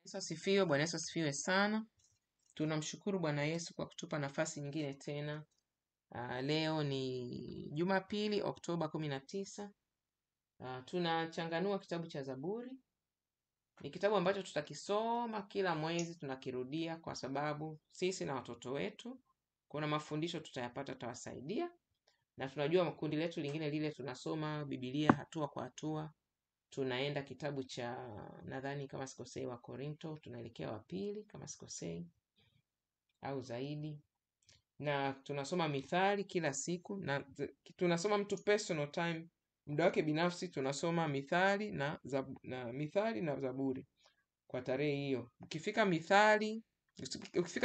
Yesu asifiwe. Bwana Yesu asifiwe sana. Tunamshukuru Bwana Yesu kwa kutupa nafasi nyingine tena. Leo ni Jumapili, Oktoba 19. Tunachanganua kitabu cha Zaburi. Ni kitabu ambacho tutakisoma kila mwezi, tunakirudia kwa sababu sisi na watoto wetu kuna mafundisho tutayapata, tutawasaidia. Na tunajua kundi letu lingine lile tunasoma Biblia hatua kwa hatua. Tunaenda kitabu cha nadhani kama sikosei wa Korinto, tunaelekea wa pili kama sikosei au zaidi. Na tunasoma Mithali kila siku, na tunasoma mtu personal time, muda wake binafsi, tunasoma Mithali na Zaburi kwa tarehe hiyo. Ukifika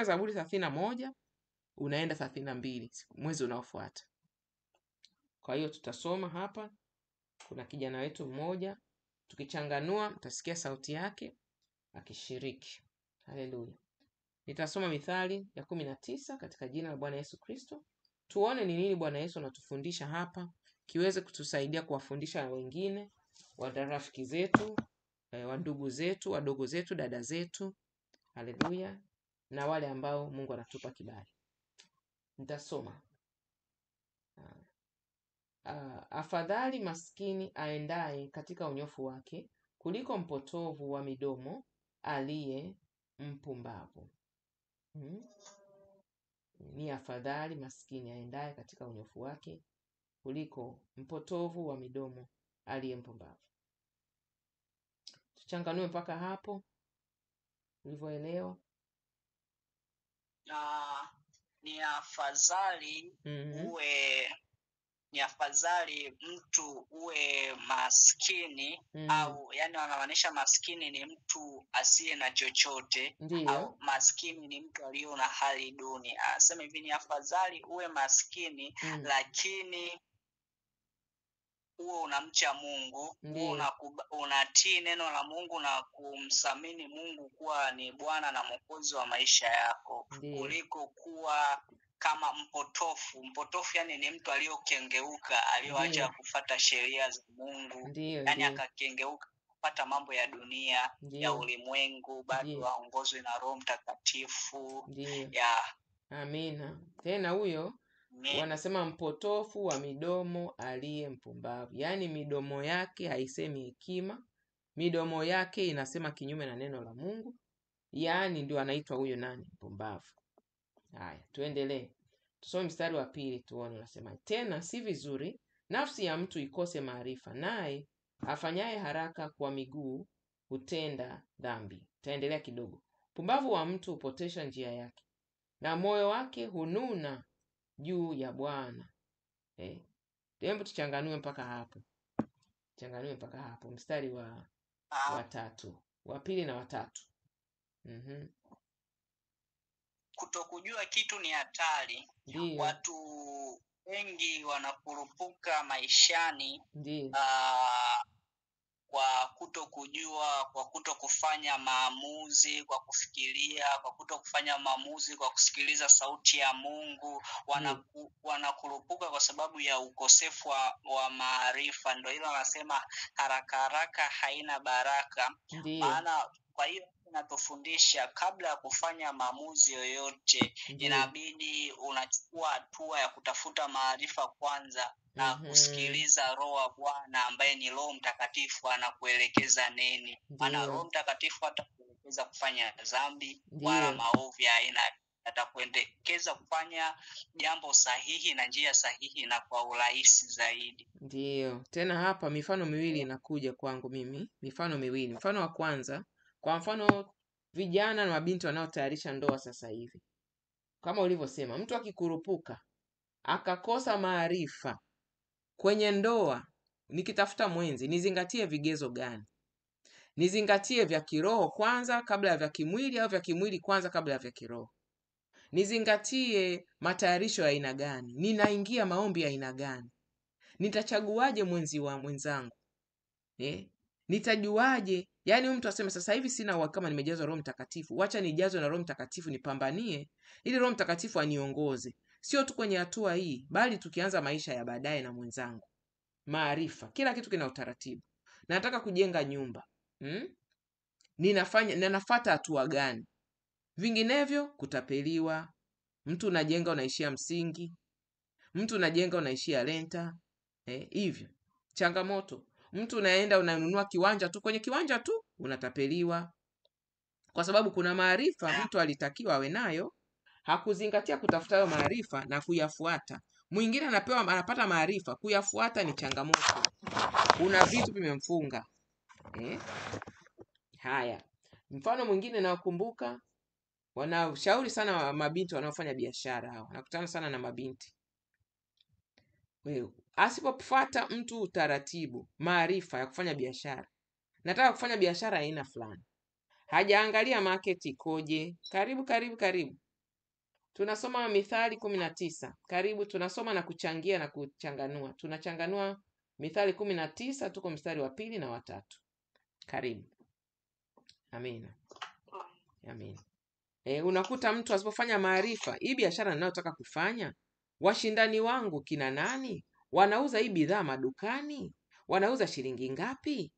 Zaburi 31 unaenda 32 mwezi unaofuata. Kwa hiyo tutasoma hapa. Kuna kijana wetu mmoja, tukichanganua mtasikia sauti yake akishiriki. Haleluya. Nitasoma Mithali ya 19 katika jina la Bwana Yesu Kristo. Tuone ni nini Bwana Yesu anatufundisha hapa, kiweze kutusaidia kuwafundisha wengine, rafiki zetu, ndugu zetu, wadogo zetu, dada zetu. Haleluya. Na wale ambao Mungu anatupa kibali. Nitasoma. Afadhali maskini aendaye katika unyofu wake kuliko mpotovu wa midomo aliye mpumbavu. Ni afadhali maskini aendaye katika unyofu wake kuliko mpotovu wa midomo aliye mpumbavu. Tuchanganue mpaka hapo ulivyoelewa. Ni afadhali ni afadhali mtu uwe maskini au yani wanamaanisha maskini ni mtu asiye na chochote. Ndiyo. Au maskini ni mtu aliye na hali duni. Anasema hivi, ni afadhali uwe maskini lakini uwe unamcha Mungu, unatii neno la Mungu na kumsamini Mungu kuwa ni Bwana na Mwokozi wa maisha yako. Ndiyo. Kuliko kuwa kama mpotofu yani ni mtu aliyokengeuka, aliyoacha kufuata sheria za Mungu. Yani akakengeuka kupata mambo ya dunia. Ndiyo. Ya ulimwengu, bado aongozwe na Roho Mtakatifu. Ya amina. Tena huyo wanasema mpotofu wa midomo aliye mpumbavu. Yaani midomo yake haisemi hekima, midomo yake inasema kinyume na neno la Mungu. Yaani ndio anaitwa huyo nani? Mpumbavu. Haya, tuendelee. Tusome mstari wa 2 tuone unasema. Tena si vizuri nafsi ya mtu ikose maarifa, naye afanyaye haraka kwa miguu hutenda dhambi. Taendelea kidogo. Pumbavu wa mtu hupotesha njia yake, na moyo wake hununa juu ya Bwana. Hebu tuchanganue mpaka hapo. Mstari wa 3. Wa 2 na wa 3. Kutokujua kitu ni hatari. Watu wengi wanakurupuka maishani kwa kutokujua, kwa kutokufanya maamuzi, kwa kufikiria, kwa kutokufanya maamuzi, kwa kusikiliza sauti ya Mungu. Wanakurupuka kwa sababu ya ukosefu wa maarifa. Ndio hilo wanasema haraka haina baraka. Maana kwa hiyo natufundisha kabla ya kufanya maamuzi yoyote, inabidi unachukua hatua ya kutafuta maarifa kwanza na kusikiliza Roho wa Bwana ambaye ni Roho Mtakatifu anakuelekeza nini. Maana Roho Mtakatifu atakuelekeza kufanya dhambi wala maovu ya aina, atakuelekeza kufanya jambo sahihi na njia sahihi na kwa urahisi zaidi. Ndiyo. Tena hapa mifano miwili inakuja kwangu mimi. Mifano miwili. Mfano wa kwanza, kwa mfano vijana na mabinti wanaotayarisha ndoa sasa hivi. Kama ulivyosema, mtu akikurupuka akakosa maarifa kwenye ndoa, nikitafuta mwenzi, nizingatie vigezo gani? Nizingatie vya kiroho kwanza kabla ya vya kimwili, au vya kimwili kwanza kabla ya vya kiroho? Nizingatie matayarisho ya aina gani? Ninaingia maombi ya aina gani? Nitachaguaje mwenzangu? Nitajuaje? Yaani mtu aseme sasa hivi sina uhakika kama nimejazwa Roho Mtakatifu. Wacha nijazwe na Roho Mtakatifu, nipambanie ili Roho Mtakatifu aniongoze. Sio tu kwenye hatua hii, bali tukianza maisha ya baadaye na mwenzangu. Maarifa, kila kitu kina utaratibu. Nataka kujenga nyumba. ninafuata hatua gani? Vinginevyo kutapeliwa. Mtu unajenga unaishia msingi, mtu unajenga unaishia renta. Hivyo changamoto. Mtu unaenda unanunua kiwanja tu, kwenye kiwanja tu unatapeliwa, kwa sababu kuna maarifa mtu alitakiwa awe nayo, hakuzingatia kutafuta hayo maarifa na kuyafuata. Mwingine anapata maarifa, kuyafuata ni changamoto. Kuna vitu vimemfunga. Haya, mfano mwingine nawakumbuka, wanashauri sana mabinti wanaofanya biashara. Hao nakutana sana na mabinti, asipofuata mtu utaratibu, maarifa ya kufanya biashara, nataka kufanya biashara aina fulani, hajaangalia market ikoje. Karibu tunasoma Mithali 19. Karibu tunasoma na kuchangia na kuchanganua. Tunachanganua Mithali 19, tuko mstari wa 2 na wa 3. Karibu. Amina. Unakuta mtu asipofanya maarifa, hii biashara ninayotaka kufanya, washindani wangu kina nani? Wanauza hii bidhaa madukani? Wanauza shilingi ngapi?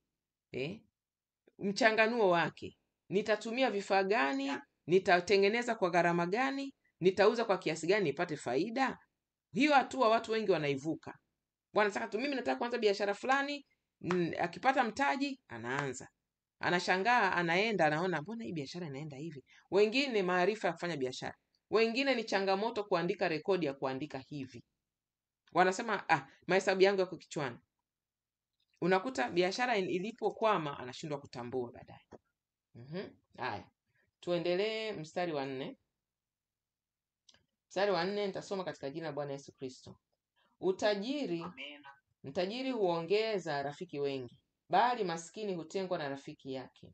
Mchanganuo wake, nitatumia vifaa gani? Nitatengeneza kwa gharama gani? Nitauza kwa kiasi gani nipate faida? Hiyo hatua watu wengi wanaivuka. Wanataka tu, mimi nataka kuanza biashara fulani, akipata mtaji anaanza. Anashangaa, anaenda anaona mbona hii biashara inaenda hivi. Wengine maarifa ya kufanya biashara, wengine ni changamoto kuandika rekodi ya kuandika hivi. Wanasema mahesabu yangu yako kichwani. Unakuta biashara ilipokwama anashindwa kutambua baadaye. Haya, tuendelee mstari wa 4. Mstari wa 4 nitasoma katika jina la Bwana Yesu Kristo. Mtajiri huongeza rafiki wengi, bali maskini hutengwa na rafiki yake.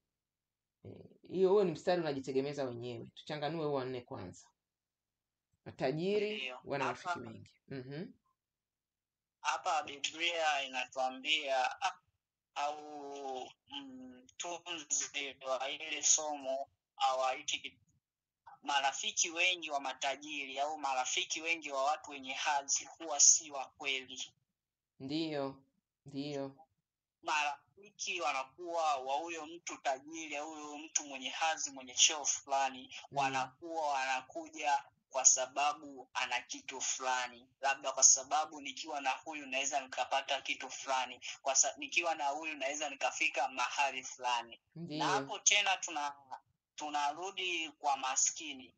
Huo ni mstari unajitegemeza wenyewe. Tuchanganue huo 4 kwanza. Matajiri wana rafiki wengi. Hapa Biblia inatuambia au mtunzi wa ile somo hawaiti marafiki wengi wa matajiri au marafiki wengi wa watu wenye hadhi huwa si wa kweli. Ndio. Marafiki wanakuwa wa huyo mtu tajiri au huyo mtu mwenye hadhi, mwenye cheo fulani, wanakuwa wanakuja kwa sababu ana kitu fulani. Labda kwa sababu nikiwa na huyu naweza nikapata kitu fulani, nikiwa na huyu naweza nikafika mahali fulani. Na hapo tena tunarudi kwa maskini.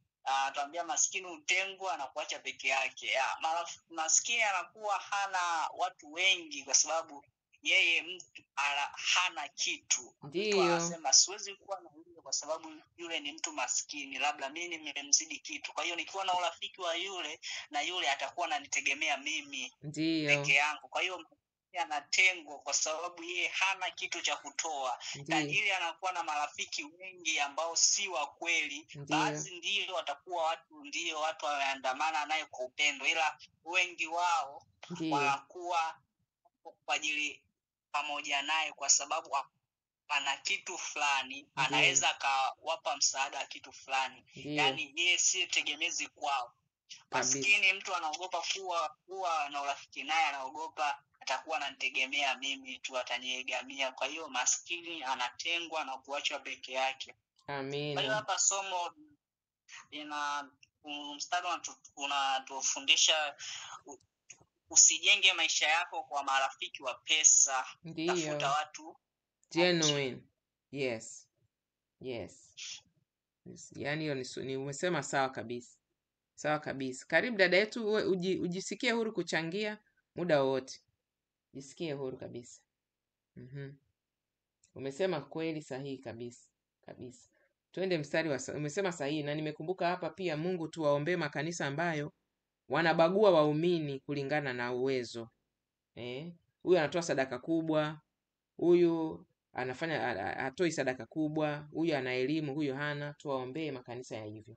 Tuambia maskini utengwa na kuacha peke yake. Maskini anakuwa hana watu wengi kwa sababu yeye mtu hana kitu. Mtu anasema siwezi kuwa na yule kwa sababu yule ni mtu maskini, labda mimi nimemzidi kitu. Kwa hiyo nikiwa na urafiki wa yule na yule atakuwa ananitegemea mimi peke yangu. Kwa hiyo anatengwa kwa sababu yeye hana kitu cha kutoa. Tajiri anakuwa na marafiki wengi ambao si wa kweli. Baadhi ndio watakuwa watu wameandamana naye kwa upendo, ila wengi wao wanakuwa kwa ajili pamoja naye kwa sababu ana kitu fulani, anaweza akawapa msaada wa kitu fulani. Yaani yeye si tegemezi kwao. Maskini mtu anaogopa kuwa na urafiki naye, anaogopa atakuwa ananitegemea mimi tu, ataniegamia. Kwa hiyo maskini anatengwa na kuachwa peke yake. Amina. Kwa hiyo hapa somo mstari unatufundisha usijenge maisha yako kwa marafiki wa pesa. Tafuta watu genuine. Yes. Yaani hiyo ni umesema sawa kabisa. Karibu dada yetu, ujisikie huru kuchangia muda wote. Jisikie huru kabisa. Umesema kweli, sahihi kabisa. Twende mstari wa umesema sahihi, na nimekumbuka hapa pia Mungu tu waombee makanisa ambayo wanabagua waumini kulingana na uwezo. Huyu anatoa sadaka kubwa, huyu hatoi sadaka kubwa, huyu ana elimu, huyu hana. Tuwaombee makanisa ya hivyo.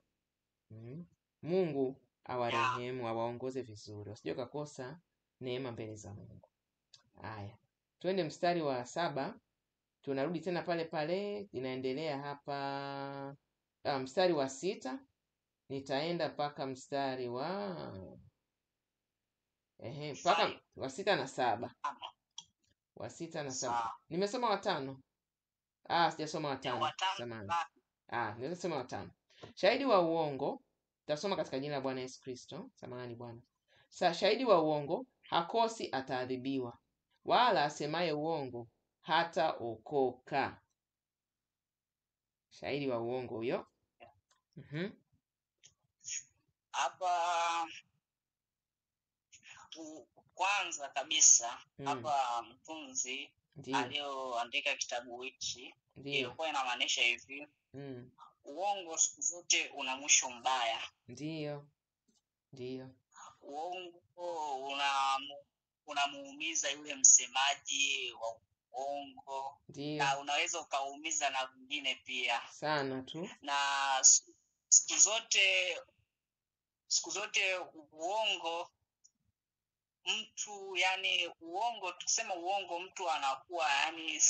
Mungu awarehemu, awaongoze vizuri, wasije kukosa neema mbele za Mungu. Haya, twende mstari wa 7. Tunarudi tena pale, inaendelea hapa mstari wa 6. Nitaenda mpaka mstari wa mpaka wa 6 na 7. Nimesoma wa 5. Sijasoma watano. Watano. Samahani. Naweza soma watano. Shahidi wa uongo, tasoma katika jina la Bwana Yesu Kristo. Samahani Bwana. Shahidi wa uongo hakosi, ataadhibiwa, wala asemaye uongo hataokoka. Shahidi wa uongo huyo. Hapa kwanza kabisa hapa mtunzi aliyoandika kitabu hichi ilikuwa inamaanisha hivi. Uongo siku zote una mwisho mbaya. Ndio. Uongo unamuumiza yule msemaji wa uongo. Ndio. Na unaweza ukaumiza na wengine pia. Sana tu. Na siku zote uongo mtu, yani uongo, tukisema uongo mtu anakuwa yani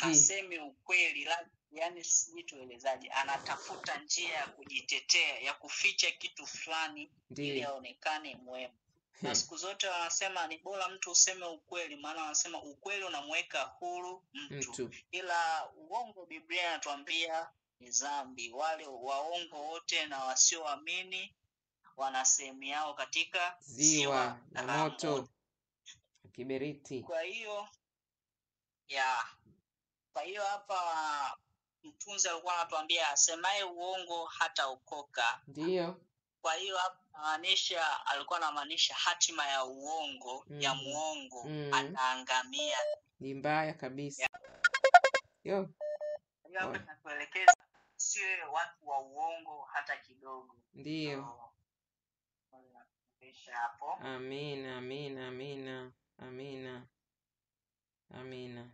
hasemi ukweli, yani tuelezaje, anatafuta njia ya kujitetea, ya kuficha kitu fulani ili aonekane mwema. Na siku zote wanasema ni bora mtu useme ukweli, maana wanasema ukweli unamweka huru mtu. Ila uongo, Biblia inatuambia ni dhambi. Wale waongo wote na wasioamini wana sehemu yao katika ziwa la moto kiberiti. Kwa hiyo hapa mtunzi alikuwa anatuambia asemaye uongo hataokoka. Ndio. Kwa hiyo hapa alikuwa anamaanisha hatima ya uongo, ya muongo ataangamia. Ni mbaya kabisa. Hiyo hapa tunatuelekeza siwe watu wa uongo hata kidogo. Ndio. Amina.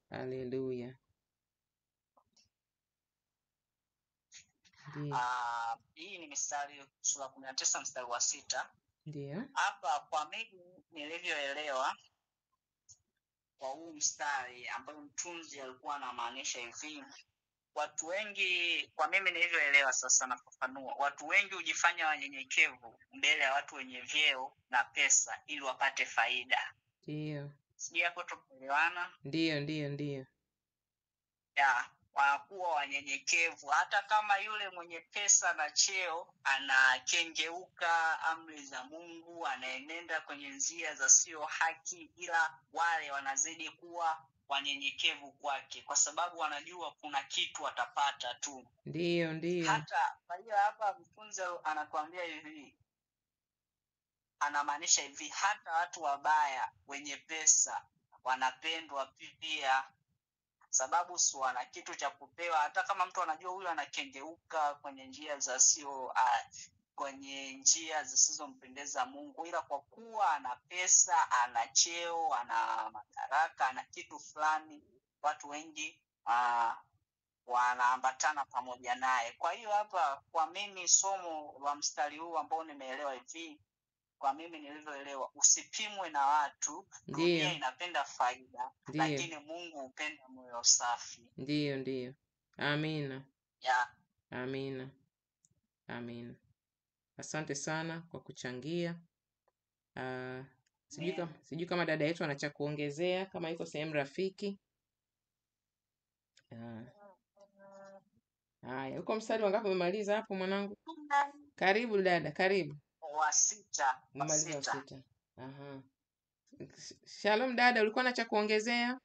Haleluya. Hii ni mstari sura 19 mstari wa 6. Ndio. Hapa kwa mimi nilivyoelewa kwa huu mstari ambao mtunzi alikuwa anamaanisha hivi. Watu wengi, kwa mimi nilivyoelewa sasa nafafanua, watu wengi hujifanya wanyenyekevu mbele ya watu wenye vyeo na pesa ili wapate faida. Ndio. Sijui hapo tumeelewana? Ndio. Wanakuwa wanyenyekevu hata kama yule mwenye pesa na cheo anakengeuka amri za Mungu, anaenenda kwenye njia za sio haki, ila wale wanazidi kuwa wanyenyekevu kwake kwa sababu wanajua kuna kitu watapata tu. Ndio. Hata kwa hiyo hapa mfunzi anatuambia hivi, anamaanisha hivi, hata watu wabaya wenye pesa wanapendwa pia, sababu si wana kitu cha kupewa. Hata kama mtu anajua huyu anakengeuka kwenye njia za sio kwenye njia zisizompendeza Mungu, ila kwa kuwa ana pesa, ana cheo, ana madaraka, ana kitu fulani, watu wengi wanaambatana pamoja naye. Kwa hiyo hapa kwa mimi somo la mstari huu ambao nimeelewa hivi, kwa mimi nilivyoelewa, usipimwe na watu. Dunia inapenda faida, lakini Mungu hupenda moyo safi. Ndio. Amina. Amina. Asante sana kwa kuchangia. Sijui kama dada yetu ana cha kuongezea, kama iko sehemu rafiki. Haya, uko mstari wangapi umemaliza hapo mwanangu? Karibu dada, karibu. Wa 6. Umemaliza wa 6. Aha. Shalom dada, ulikuwa na cha kuongezea?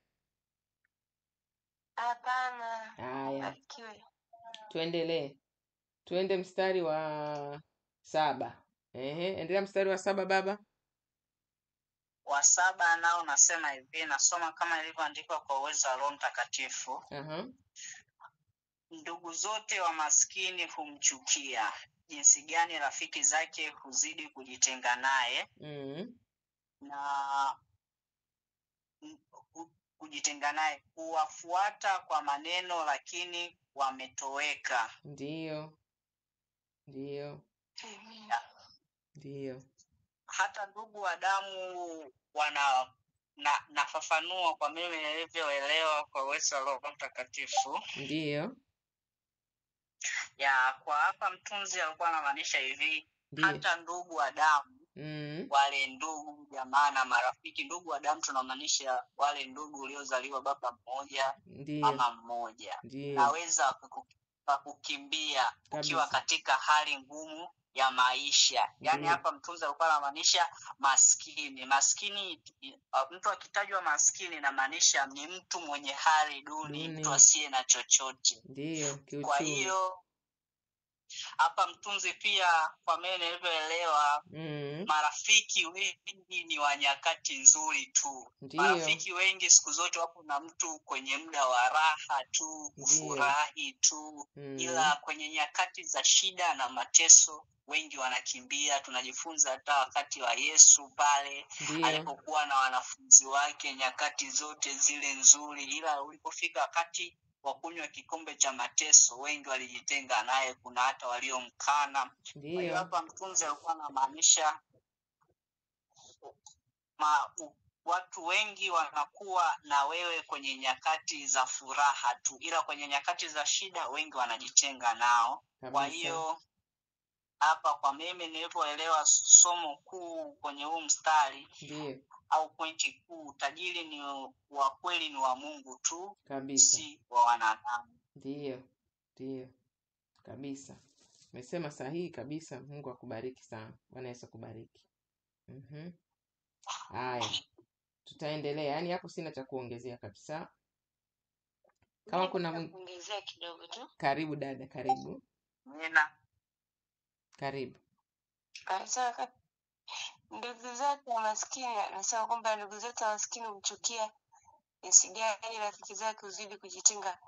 Hapana. Haya. Tuendelee. Tuende mstari wa 7. Endelea mstari wa 7 baba. Wa 7 nao nasema hivi, nasoma kama ilivyoandikwa kwa uwezo wa Roho Mtakatifu. Ndugu zote wa maskini humchukia, jinsi gani rafiki zake huzidi kujitenga naye. Na kujitenga naye, huwafuata kwa maneno lakini wametoweka. Ndio. Hata ndugu wa damu nafafanua kwa mimi nilivyoelewa kwa uwezo wa Roho Mtakatifu. Ndio. Kwa hapa mtunzi alikuwa anamaanisha hivi, hata ndugu wa damu wale ndugu jamaa na marafiki. Ndugu wa damu tunamaanisha wale ndugu uliozaliwa baba mmoja, mama mmoja. Naweza kukimbia ukiwa katika hali ngumu ya maisha. Yaani hapa mtunzi alikuwa anamaanisha maskini. Maskini, mtu akitajwa maskini inamaanisha ni mtu mwenye hali duni, mtu asiye na chochote. Kwa hiyo hapa mtunzi pia, kwa mimi nilivyoelewa, marafiki wengi ni wa nyakati nzuri tu. Marafiki wengi siku zote wapo na mtu kwenye muda wa raha tu, kufurahi tu. Ila kwenye nyakati za shida na mateso wengi wanakimbia. Tunajifunza hata wakati wa Yesu pale alipokuwa na wanafunzi wake, nyakati zote zile nzuri, ila ulipofika wakati wa kunywa kikombe cha mateso wengi walijitenga naye, kuna hata waliomkana. Kwa hiyo hapa mtunzi alikuwa anamaanisha watu wengi wanakuwa na wewe kwenye nyakati za furaha tu, ila kwenye nyakati za shida wengi wanajitenga nao. Kwa hiyo hapa kwa mimi nilipoelewa somo kuu kwenye huu mstari au pointi kuu, tajiri ni wa kweli ni wa Mungu tu kabisa, si wa wanadamu. Ndio kabisa, umesema sahihi kabisa. Mungu akubariki sana. Bwana Yesu akubariki. Haya, tutaendelea. Yaani hapo sina cha kuongezea kabisa. Kama kuna kuongezea kidogo tu. Karibu dada, karibu. Karibu. Sasa ndugu zetu wa maskini, nasema kwamba ndugu zetu wa maskini humchukia isijali rafiki zake uzidi kujitenga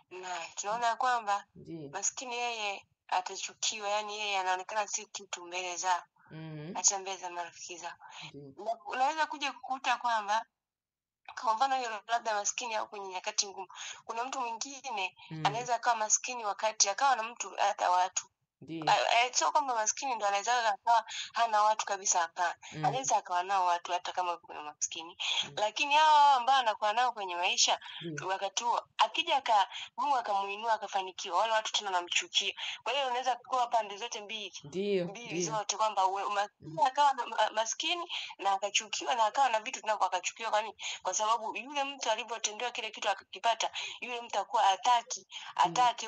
naye. Tunaona kwamba maskini yeye atachukiwa, yani yeye anaonekana si kitu mbele za hata mbele za marafiki zao. Unaweza kuja kukuta kwamba kwa mfano hiyo labda maskini au kwenye nyakati ngumu, kuna mtu mwingine anaweza akawa maskini wakati akawa na mtu hata watu. Sio kwamba maskini ndo anaweza akawa hana watu kabisa, hapana. Anaweza akawa nao watu hata kama kuna maskini. Lakini hao ambao anakuwa nao kwenye maisha wakati huo akija Mungu akamuinua akafanikiwa, wale watu tena wanamchukia. Kwa hiyo unaweza kuwa pande zote mbili zote, kwamba maskini akawa maskini na akachukiwa, na akawa na vitu tunako akachukiwa. Kwa nini? Kwa sababu yule mtu alipotendewa kile kitu akakipata, yule mtu akuwa hataki,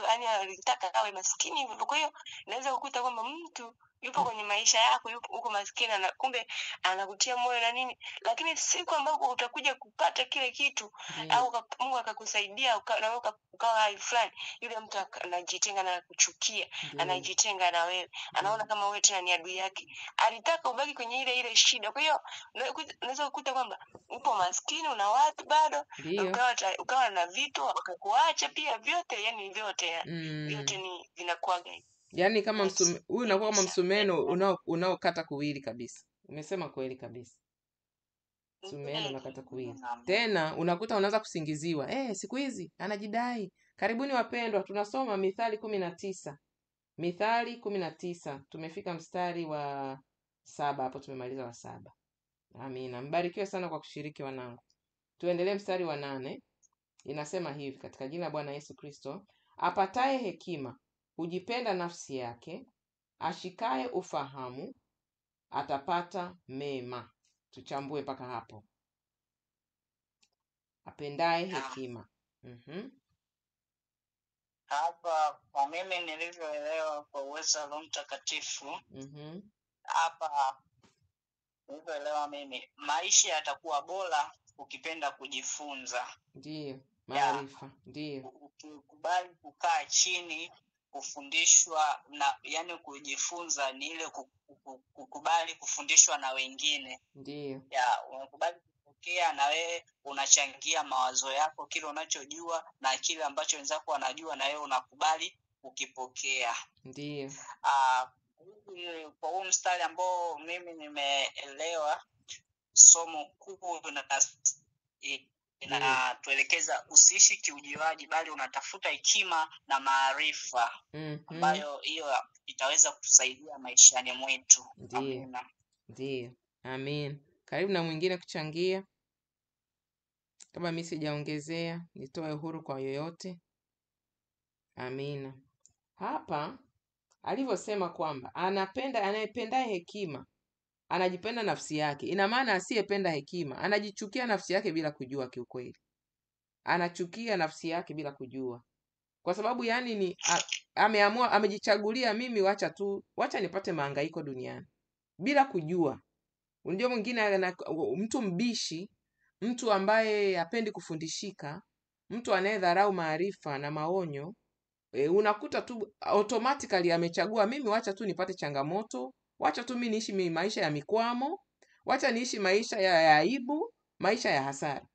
yani alitaka awe maskini. Kwa hiyo naweza kukuta kwamba mtu yupo kwenye maisha yako, yuko maskini, na kumbe anakutia moyo na nini, lakini siku ambapo utakuja kupata kile kitu au Mungu akakusaidia ukawa hali fulani, yule mtu anajitenga na kuchukia, anajitenga na wewe, anaona kama wewe tena ni adui yake, alitaka ubaki kwenye ile shida. Kwa hiyo unaweza kukuta kwamba upo maskini, una watu bado, ukawa na vitu wakakuacha pia, vyote yani vyote ni vinakuwa gani. Yaani kama huyu unakuwa kama msumeno unaokata kuwili kabisa. Umesema kweli kabisa. Msumeno unakata kuwili. Tena unakuta unaanza kusingiziwa. Siku hizi anajidai. Karibuni wapendwa, tunasoma Mithali 19. Mithali 19. Tumefika mstari wa 7 hapo, tumemaliza wa 7. Amina. Mbarikiwe sana kwa kushiriki wanangu. Tuendelee mstari wa 8. Inasema hivi katika jina la Bwana Yesu Kristo, apataye hekima hujipenda nafsi yake, ashikaye ufahamu atapata mema. Tuchambue mpaka hapo. Apendaye hekima. Hapa kwa mimi nilivyoelewa kwa uwezo wa Roho Mtakatifu, hapa nilivyoelewa mimi, maisha yatakuwa bora ukipenda kujifunza. Ndio, maarifa. Ndio. Ukikubali kukaa chini kufundishwa na yani kujifunza ni ile kukubali kufundishwa na wengine. Ndio. Unakubali kupokea na wewe unachangia mawazo yako, kile unachojua na kile ambacho wenzako wanajua, na wewe unakubali ukipokea. Ndio. Kwa huu mstari ambao mimi nimeelewa, somo kuu inatuelekeza usiishi kiujiwaji, bali unatafuta hekima na maarifa ambayo hiyo itaweza kutusaidia maishani mwetu. Amina. Ndio. Amen. Karibu na mwingine kuchangia. Kama mimi sijaongezea, nitoe uhuru kwa yoyote. Amina. Hapa alivyosema kwamba anayependaye hekima anajipenda nafsi yake. Ina maana asiyependa hekima anajichukia nafsi yake bila kujua. Kiukweli anachukia nafsi yake bila kujua, kwa sababu yani ni ameamua, amejichagulia, mimi wacha nipate mahangaiko duniani bila kujua. Unajua mwingine mtu mbishi, mtu ambaye hapendi kufundishika, mtu anayedharau maarifa na maonyo, unakuta tu automatically amechagua, mimi wacha tu nipate changamoto, wacha tu mimi niishi maisha ya mikwamo, wacha niishi maisha ya aibu, maisha ya hasara.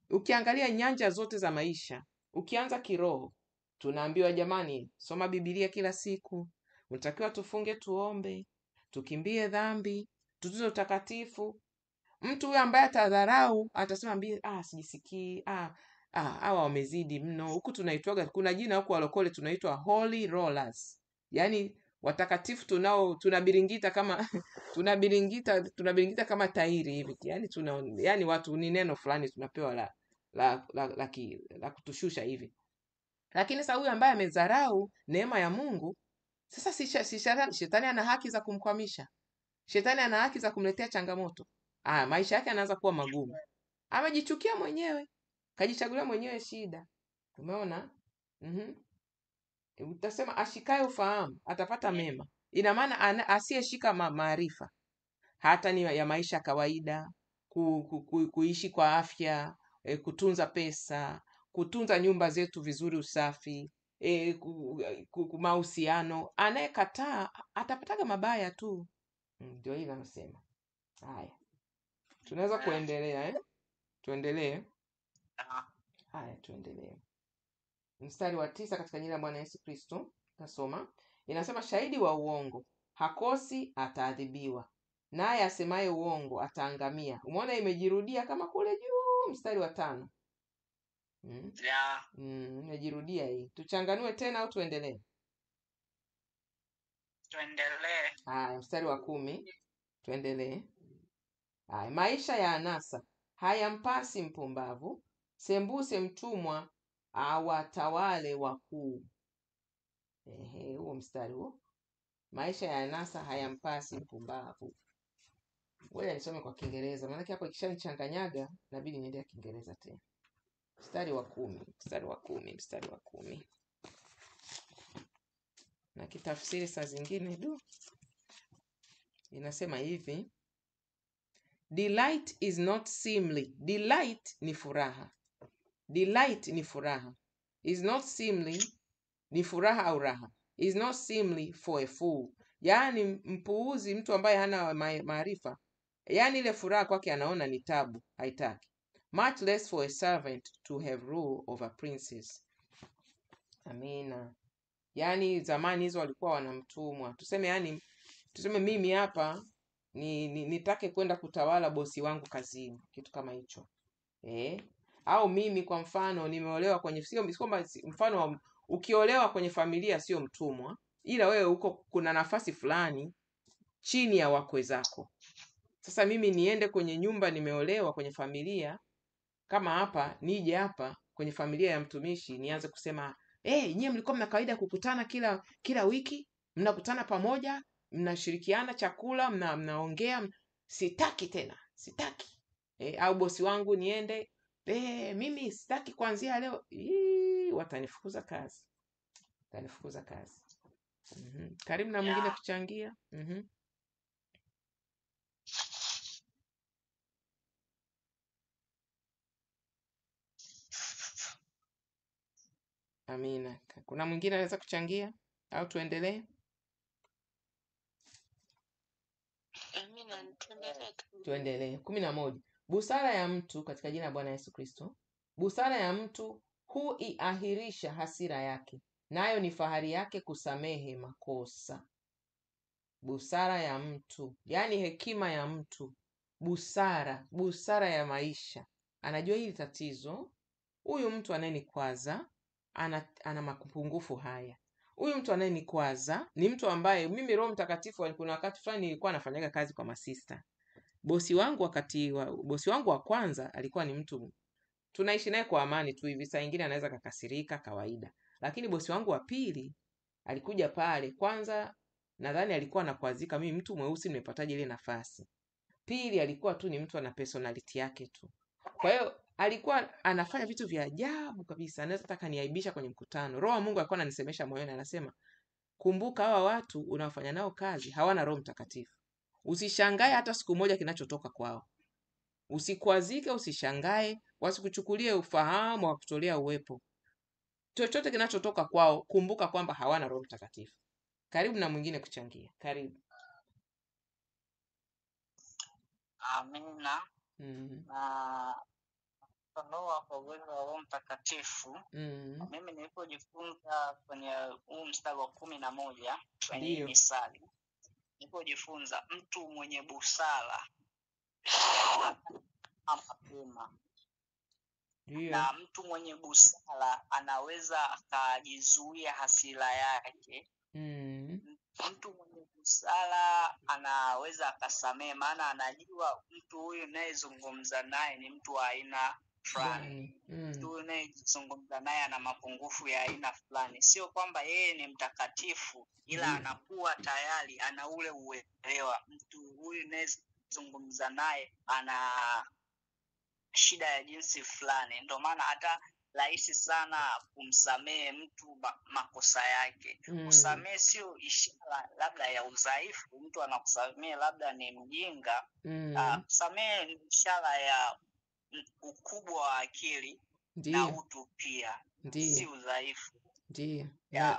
Ukiangalia nyanja zote za maisha, ukianza kiroho, tunaambiwa jamani, soma Biblia kila siku, unatakiwa tufunge, tuombe, tukimbie dhambi, tutunze utakatifu. Mtu huyo ambaye atadharau, atasema sijisikii, hawa wamezidi mno. Huku tunaitwaga, kuna jina huku walokole tunaitwa holy rollers. Yaani watakatifu tunabiringita kama tunabiringita kama tairi hivi. Yaani watu, ni neno fulani tunapewa la kutushusha hivi. Lakini sasa huyu ambaye amedharau neema ya Mungu, sasa shetani ana haki za kumkwamisha. Shetani ana haki za kumletea changamoto. Maisha yake anaanza kuwa magumu. Amejichukia mwenyewe, kajichagulia mwenyewe shida. Umeona? Utasema ashikaye ufahamu atapata mema. Ina maana asiyeshika maarifa, hata ni ya maisha kawaida, kuishi kwa afya, kutunza pesa, kutunza nyumba zetu vizuri, usafi, mahusiano, anayekataa atapataga mabaya tu. Ndio hii nasema. Haya, tunaweza kuendelea tuendelee. Haya, tuendelee. Mstari wa 9 katika jina la Bwana Yesu Kristo nasoma, inasema shahidi wa uongo hakosi, ataadhibiwa, naye asemaye uongo ataangamia. Umeona imejirudia kama kule juu mstari wa 5. Imejirudia hii. Tuchanganue tena au tuendelee? Tuendelee. Haya, mstari wa 10 tuendelee. Haya, maisha ya anasa hayampasi mpumbavu, sembuse mtumwa awatawale wakuu. Huo mstari huo. Maisha ya anasa hayampasi mpumbavu. Ngoja nisome kwa Kiingereza, maana hapo ikishanichanganyaga inabidi niende Kiingereza tena. Mstari wa 10. Na kitafsiri saa zingine inasema hivi: delight is not seemly. Delight ni furaha. Delight ni furaha. Is not seemly ni furaha au raha. Is not seemly for a fool. Yaani mpuuzi, mtu ambaye hana maarifa, yaani ile furaha kwake anaona ni tabu, haitaki. Much less for a servant to have rule over princes. Amina. Yaani zamani hizo walikuwa wanamtumwa. Tuseme mimi hapa nitake kwenda kutawala bosi wangu kazini, kitu kama hicho. Au mimi kwa mfano nimeolewa kwenye, mfano ukiolewa kwenye familia sio mtumwa, ila wewe kuna nafasi fulani chini ya wakwe zako. Sasa mimi niende kwenye nyumba, nimeolewa kwenye familia kama hapa, nije hapa kwenye familia ya mtumishi nianze kusema nyie mlikuwa mna kawaida kukutana kila wiki, mnakutana pamoja, mnashirikiana chakula, mnaongea. Sitaki tena, sitaki. Au bosi wangu niende, mimi sitaki kuanzia leo. Watanifukuza kazi. Karibu na mwingine kuchangia. Amina. Kuna mwingine anaweza kuchangia au tuendelee? Amina, Tuendelee. 11. Busara ya mtu, katika jina la Bwana Yesu Kristo, busara ya mtu huiahirisha hasira yake, nayo ni fahari yake kusamehe makosa. Busara ya mtu, yaani hekima ya mtu, busara ya maisha. Anajua hili tatizo, huyu mtu anayenikwaza ana mapungufu haya. Huyu mtu anayenikwaza ni mtu ambaye mimi, Roho Mtakatifu, kuna wakati fulani nilikuwa nafanyaga kazi kwa masista. Bosi wangu wa kwanza alikuwa ni mtu tunaishi naye kwa amani tu hivi, saa nyingine anaweza kakasirika kawaida. Lakini bosi wangu wa pili alikuja pale, kwanza nadhani alikuwa anakwazika, mimi mtu mweusi nimepataje ile nafasi. Pili, alikuwa tu ni mtu ana personality yake tu. Kwa hiyo alikuwa anafanya vitu vya ajabu kabisa, anaweza taka niaibisha kwenye mkutano. Roho wa Mungu alikuwa ananisemesha moyoni, anasema kumbuka, hawa watu unaofanya nao kazi hawana Roho Mtakatifu. Usishangae hata siku moja kinachotoka kwao. Usikwazike, usishangae, wasikuchukulie ufahamu wa kutolea uwepo. Chochote kinachotoka kwao, kumbuka kwamba hawana Roho Mtakatifu. Karibu na mwingine kuchangia. Karibu. Amina. Na kunoa kwa uwezo wa Roho Mtakatifu. Mimi nilipojifunza kwenye huu mstari wa 11 kwenye Misali, nilipojifunza mtu mwenye busara mapema, na mtu mwenye busara anaweza akajizuia hasira yake. Mtu mwenye busara anaweza akasamehe, maana anajua mtu huyu ninayezungumza naye ni mtu wa aina fulani. Mtu huyu ninayezungumza naye ana mapungufu ya aina fulani. Sio kwamba yeye ni mtakatifu, ila anakuwa tayari ana ule uelewa, mtu huyu ninayezungumza naye ana shida ya jinsi fulani. Ndio maana hata rahisi sana kumsamehe mtu makosa yake. Kusamehe sio ishara labda ya udhaifu, mtu anakusamehe labda ni mjinga. Kusamehe ni ishara ya ukubwa wa akili na utu pia, si udhaifu.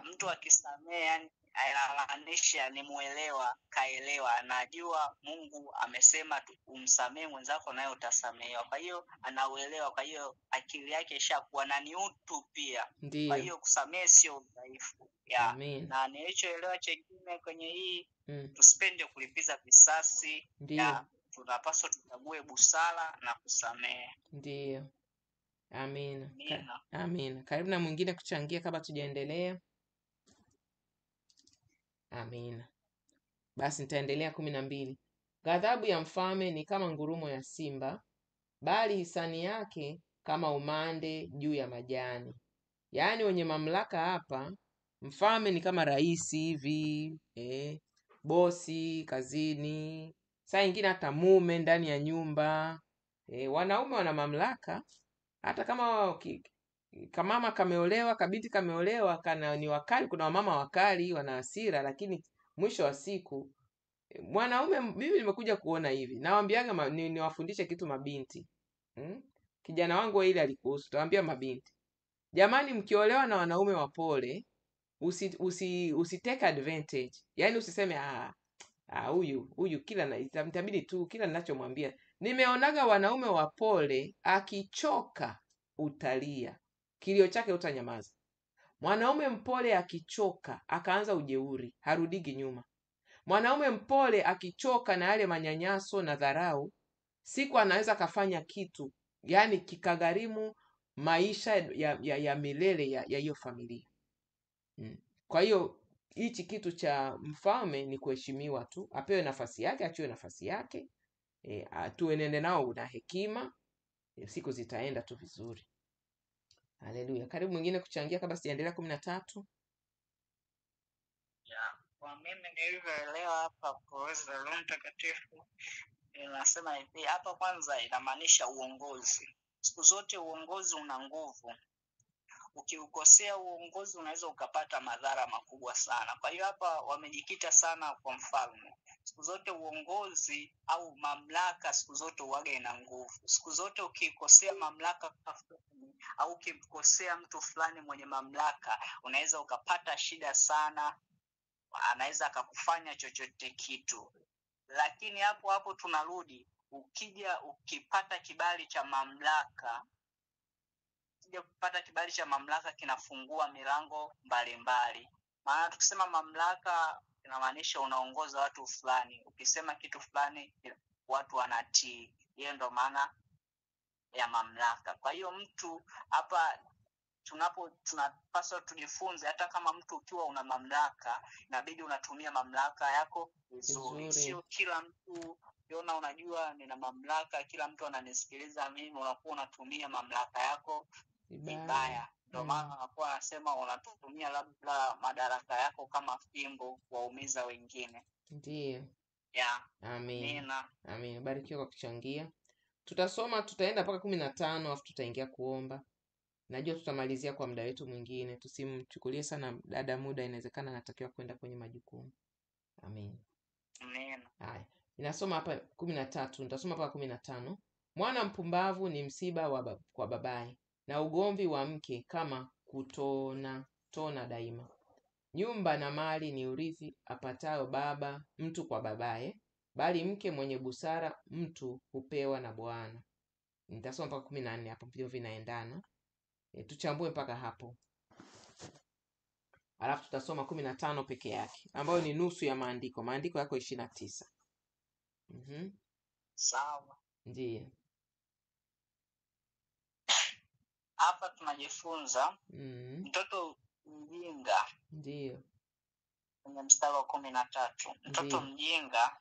Mtu akisamehe, yani anamaanisha ni muelewa, kaelewa, anajua Mungu amesema umsamehe mwenzako naye utasamehewa. Kwa hiyo anauelewa, kwa hiyo akili yake ishakuwa na ni utu pia. Kwa hiyo kusamehe sio udhaifu. Na nilichoelewa chengine kwenye hii, tusipende kulipiza kisasi. Tunapaswa tuchague busara na kusamehe. Ndio. Amina. Amina. Karibu na mwingine kuchangia kabla tujaendelea. Amina. Basi nitaendelea 12. Ghadhabu ya mfalme ni kama ngurumo ya simba, bali hisani yake kama umande juu ya majani. Yaani wenye mamlaka hapa, mfalme ni kama rais hivi, bosi kazini, saa nyingine hata mume ndani ya nyumba. Wanaume wana mamlaka, hata kama kamama kameolewa, kabinti kameolewa, ni wakali. Kuna wamama wakali, wana hasira, lakini mwisho wa siku mwanaume, mimi nimekuja kuona hivi, nawaambiaga niwafundishe kitu mabinti. Kijana wangu ile alikuhusu, tawaambia mabinti, jamani, mkiolewa na wanaume wapole, take advantage. Yaani usiseme huyu kila itabidi tu kila ninachomwambia. Nimeonaga wanaume wapole, akichoka utalia, kilio chake utanyamaza. Mwanaume mpole akichoka akaanza ujeuri, harudigi nyuma. Mwanaume mpole akichoka na yale manyanyaso na dharau, siku anaweza kafanya kitu, yani kikagharimu maisha ya milele ya hiyo familia. Kwa hiyo hichi kitu cha mfalme ni kuheshimiwa tu, apewe nafasi yake, achiwe nafasi yake. Tuenende nao na hekima, siku zitaenda tu vizuri. Haleluya. Karibu mwingine kuchangia kabla sijaendelea 13. Kwa mimi nilivyoelewa hapa kwa Roho Mtakatifu, inasema hivi hapa. Kwanza inamaanisha uongozi. Siku zote uongozi una nguvu. Ukiukosea uongozi unaweza ukapata madhara makubwa sana. Kwa hiyo hapa wamejikita sana kwa mfalme. Siku zote uongozi au mamlaka siku zote huwaga ina nguvu. Siku zote ukikosea mamlaka au ukimkosea mtu fulani mwenye mamlaka, unaweza ukapata shida sana, anaweza akakufanya chochote kitu. Lakini hapo tunarudi, ukipata kibali cha mamlaka, kupata kibali cha mamlaka kinafungua milango mbalimbali. Maana tukisema mamlaka inamaanisha unaongoza watu fulani. Ukisema kitu fulani watu wanatii. Hiyo ndo maana ya mamlaka. Kwa hiyo mtu hapa tunapaswa tujifunze, hata kama mtu ukiwa una mamlaka, inabidi unatumia mamlaka yako vizuri. Sio kila mtu ukiona unajua nina mamlaka, kila mtu ananisikiliza mimi, unakuwa unatumia mamlaka yako vibaya. Ndio maana anakuwa anasema unatumia labda madaraka yako kama fimbo kuwaumiza wengine. Ndiyo. Amen. Amina. Amen. Barikiwa kwa kuchangia. Tutaenda mpaka 15 afu tutaingia kuomba. Najua tutamalizia kwa muda wetu mwingine. Tusimchukulie sana dada muda, inawezekana anatakiwa kwenda kwenye majukumu. Amen. Amina. Haya. Ninasoma hapa 13, nitasoma mpaka 15. Mwana mpumbavu ni msiba kwa babaye, na ugomvi wa mke kama kutona daima. Nyumba na mali ni urithi apatayo baba mtu kwa babaye, bali mke mwenye busara mtu hupewa na Bwana. Nitasoma mpaka 14 hapo, pia vinaendana. Tuchambue mpaka hapo. Alafu tutasoma 15 peke yake, ambayo ni nusu ya maandiko. Maandiko yako 29. Sawa. Ndiyo. Hapa tunajifunza mtoto mjinga. Ndiyo. Kwenye mstari wa 13. Mtoto mjinga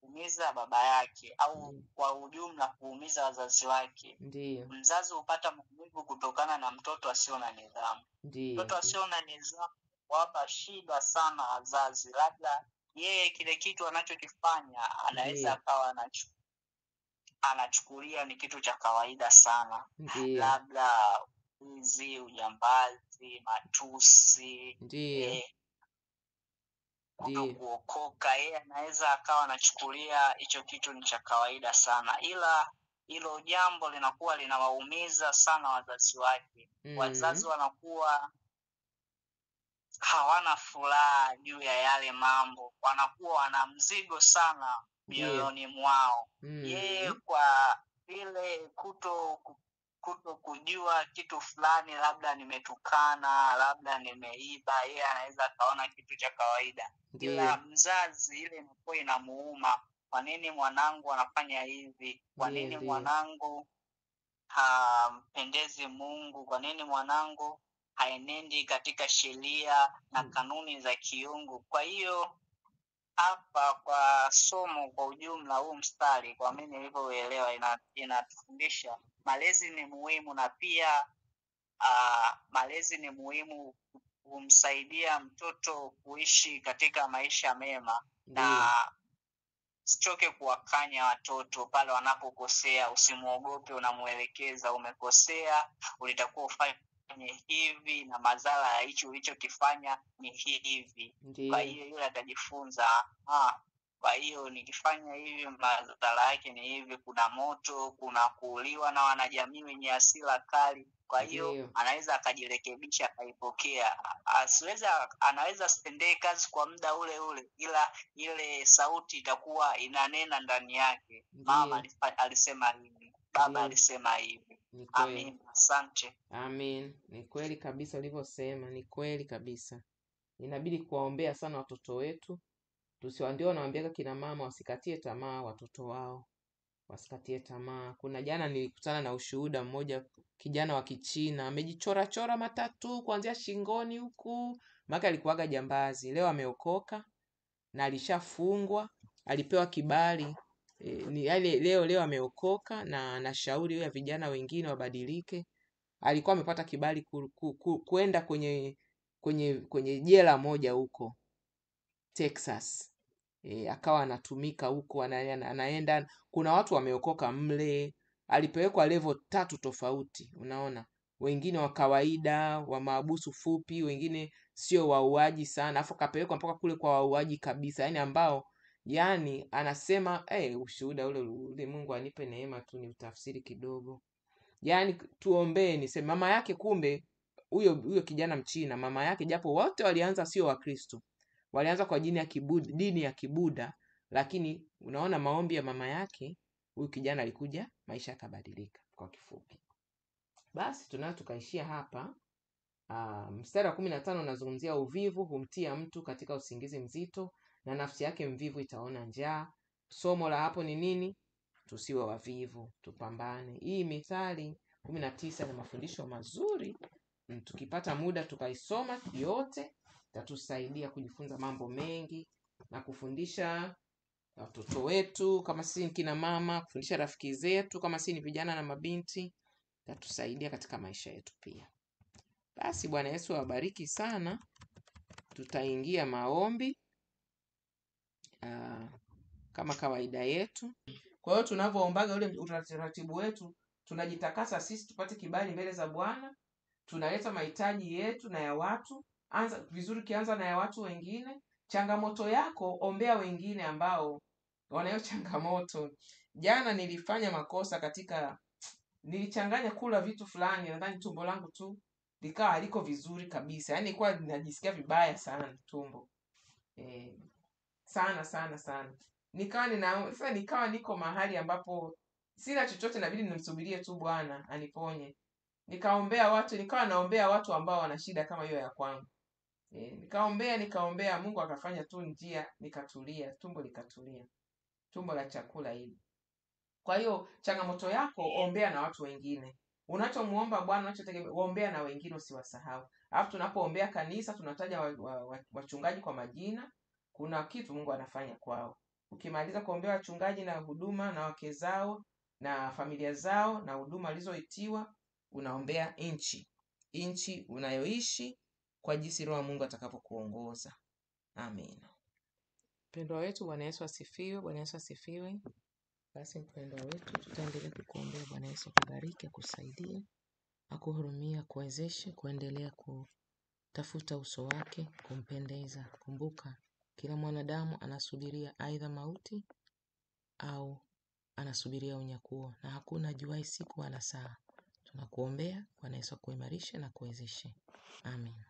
huumiza baba yake, au kwa ujumla kuumiza wazazi wake. Ndiyo. Mzazi hupata maumivu kutokana na mtoto asio na nidhamu. Mtoto asio na nidhamu wapa shida sana wazazi. Labda yeye kile kitu anachokifanya anaweza akawa anachukulia ni kitu cha kawaida sana. Labda wizi, ujambazi, matusi, kuokoka, yeye anaweza akawa anachukulia hicho kitu ni cha kawaida sana, ila hilo jambo linakuwa linawaumiza sana wazazi wake. Wazazi wanakuwa hawana furaha juu ya yale mambo, wanakuwa wana mzigo sana mioyoni mwao. Yeye kwa vile kuto kujua kitu fulani, labda nimetukana, labda nimeiba, yeye anaweza kaona kitu cha kawaida. Ila mzazi ile inakuwa inamuuma. Kwa nini mwanangu anafanya hivi? Kwa nini mwanangu hampendezi Mungu? Kwa nini mwanangu haenendi katika sheria na kanuni za kiungu? Kwa hiyo hapa kwa somo kwa ujumla, huu mstari kwa mimi nilivyoelewa inatufundisha malezi ni muhimu, na pia malezi ni muhimu kumsaidia mtoto kuishi katika maisha mema. Na sichoke kuwakanya watoto pale wanapokosea. Usimuogope, unamuelekeza, umekosea, ulitakuwa ufanye hivi na madhara ya hicho ulichokifanya ni hivi. Kwa hiyo yule atajifunza, kwa hiyo nikifanya hivi madhara yake ni hivi, kuna moto, kuna kuuliwa na wanajamii wenye hasira kali. Kwa hiyo anaweza akajirekebisha, akaipokea. Anaweza asitendee kazi kwa muda ule ule, ila ile sauti itakuwa inanena ndani yake. Mama alisema hivi, baba alisema hivi. Amen. Asante. Amen. Ni kweli kabisa ulivyosema, ni kweli kabisa. Inabidi kuwaombea sana watoto wetu. Ndio nawaambiaga kina mama wasikatie tamaa watoto wao. Wasikatie tamaa. Kuna jana nilikutana na ushuhuda mmoja, kijana wa Kichina, amejichora matatu kuanzia shingoni huku. Maka alikuwaga jambazi. Leo ameokoka na alishafungwa, alipewa kibali. Leo ameokoka na anashauri ya vijana wengine wabadilike. Alikuwa amepata kibali kwenda kwenye jela moja huko Texas. Akawa anatumika huko, anaenda, kuna watu wameokoka mle. Alipelekwa level 3 tofauti, unaona. Wengine wa kawaida, wa maabusu fupi, wengine sio wauaji sana, afu kapelekwa mpaka kule kwa wauaji kabisa, yani ambao anasema ushuhuda ule Mungu anipe neema tu ni utafsiri kidogo. Yani tuombee, niseme mama yake, kumbe huyo kijana Mchina, mama yake japo wote walianza sio Wakristo, walianza kwa dini ya Kibuda, lakini unaona maombi ya mama yake, huyu kijana alikuja, maisha yakabadilika. Kwa kifupi basi tukaishia hapa. Mstari wa 15 unazungumzia uvivu humtia mtu katika usingizi mzito, na nafsi yake mvivu itaona njaa. Somo la hapo ni nini? Tusiwe wavivu, tupambane. Hii Mithali 19 na mafundisho mazuri. Tukipata muda tukaisoma yote, itatusaidia kujifunza mambo mengi na kufundisha watoto wetu kama sisi kina mama, kufundisha rafiki zetu kama sisi ni vijana na mabinti, itatusaidia katika maisha yetu pia. Basi Bwana Yesu awabariki sana. Tutaingia maombi. kama kawaida yetu. Kwa hiyo tunavyoombaga ule utaratibu wetu, tunajitakasa sisi tupate kibali mbele za Bwana, tunaleta mahitaji yetu na ya watu. Anza vizuri, kianza na ya watu wengine. Changamoto yako, ombea wengine ambao wanayo changamoto. Jana nilifanya makosa nilichanganya kula vitu fulani, nadhani tumbo langu tu likawa haliko vizuri kabisa. Yaani nilikuwa najisikia vibaya sana tumbo. Sana. Nikawa niko mahali ambapo sina chochote, inabidi nimsubirie tu Bwana aniponye. Nikawa naombea watu ambao wana shida kama hiyo ya kwangu. Nikaombea, Mungu akafanya tu njia, nikatulia, tumbo likatulia. Tumbo la chakula hili. Kwa hiyo changamoto yako, ombea na watu wengine. Unachomuomba Bwana, unachotegemea, ombea na wengine, usiwasahau. Alafu tunapoombea kanisa, tunataja wachungaji kwa majina. Kuna kitu Mungu anafanya kwao. Ukimaliza kuombea wachungaji na huduma na wake zao na familia zao na huduma walizoitiwa, unaombea nchi unayoishi kwa jinsi Roho wa Mungu atakapokuongoza. Amen. Mpendwa wetu, Bwana Yesu asifiwe. Bwana Yesu asifiwe. Basi mpendwa wetu, tutaendelea kukuombea. Bwana Yesu akubariki, akusaidie, akuhurumie, akuwezeshe kuendelea kutafuta uso wake, kumpendeza. Kumbuka, kila mwanadamu anasubiria aidha mauti au anasubiria unyakuo, na hakuna ajuaye siku wala saa. Tunakuombea. Bwana Yesu akuimarishe na kuwezeshe. Amen.